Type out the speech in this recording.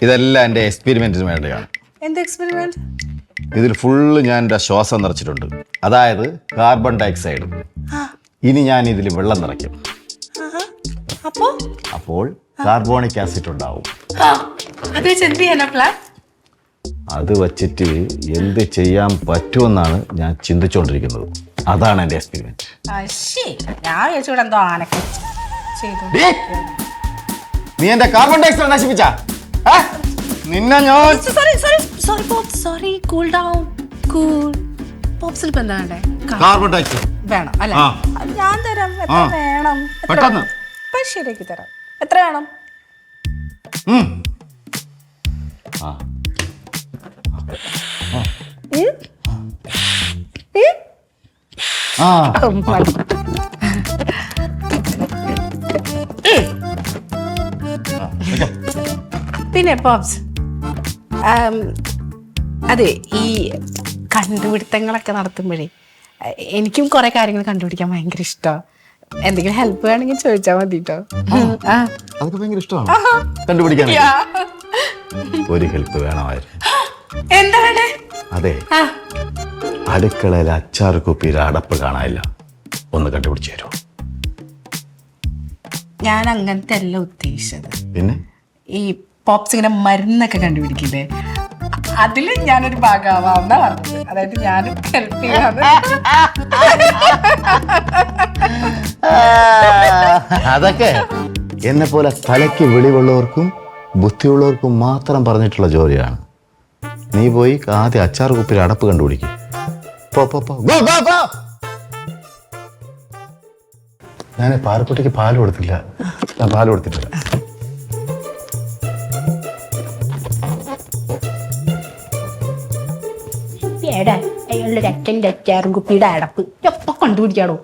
ഇതെല്ലാം എൻ്റെ എക്സ്പെരിമെന്റിന് വേണ്ടിയാണ്. എന്ത് എക്സ്പെരിമെന്റ്? ഇതിൽ ഫുള്ള് ഞാൻ എൻ്റെ ശ്വാസം നിറച്ചിട്ടുണ്ട്, അതായത് കാർബൺ ഡയോക്സൈഡ്. ഇനി ഞാൻ ഇതിൽ വെള്ളം നിറയ്ക്കും. അപ്പോൾ കാർബോണിക് ആസിഡ് ഉണ്ടാവും. അത് വച്ചിട്ട് എന്ത് ചെയ്യാൻ പറ്റുമെന്നാണ് ഞാൻ ചിന്തിച്ചുകൊണ്ടിരിക്കുന്നത്. അതാണ് എൻ്റെ എക്സ്പെരിമെന്റ്. നീ എന്റെ കാർബൺ ഡയോക്സൈഡ് നശിപ്പിച്ച നിന്നെ ഞാൻ കാർബൺ ഡയോക്സൈഡ് വേണം അല്ലേ? ഞാൻ തരാം. വേണം പെട്ടെന്ന് ശരിയാക്കി തരാം. എത്ര വേണം? പിന്നെ പോപ്സ്, അതെ, ഈ കണ്ടുപിടുത്തങ്ങളൊക്കെ നടത്തുമ്പോഴേ എനിക്കും കുറെ കാര്യങ്ങൾ കണ്ടുപിടിക്കാൻ ഭയങ്കര ഇഷ്ടമാണ്. എന്തെങ്കിലും ഹെൽപ്പ് വേണമെങ്കിൽ ചോദിച്ചാൽ മതി കേട്ടോ. അതൊക്കെ ഭയങ്കര ഇഷ്ടമാണ് കണ്ടുപിടിക്കാൻ. ഒരു ഹെൽപ്പ് വേണമായിരുന്നു. എന്താ വേണ്ടേ? അതെ, അടുക്കളയിൽ അച്ചാർ കുപ്പിയുടെ അടപ്പ് കാണാനില്ല, ഒന്ന് കണ്ടുപിടിച്ചു തരുമോ? ഞാൻ അങ്ങനത്തെ അല്ല ഉദ്ദേശിച്ചത്. പിന്നെ ഈ പോപ്സ് ഇങ്ങനെ മരുന്നൊക്കെ കണ്ടുപിടിക്കില്ലേ, അതില് ഞാനൊരു ഭാഗമാവാന്നാ പറഞ്ഞത്. അതായത് ഞാനും ഹെൽപ്പ് ചെയ്യാതെ. അതൊക്കെ എന്നെ പോലെ തലയ്ക്ക് വെളിവുള്ളവർക്കും ബുദ്ധിയുള്ളവർക്കും മാത്രം പറഞ്ഞിട്ടുള്ള ജോലിയാണ്. നീ പോയി ആദ്യം അച്ചാർ കുപ്പിയുടെ അടപ്പ് കണ്ടുപിടിക്കും. ഞാൻ പാലക്കുട്ടിക്ക് പാല് കൊടുത്തില്ല. ഞാൻ പാല് കൊടുത്തിട്ടില്ല. അയാളുടെ അച്ഛൻ്റെ അച്ചാറും കുപ്പിയുടെ അടപ്പ് എപ്പോ കണ്ടുപിടിക്കാടോ?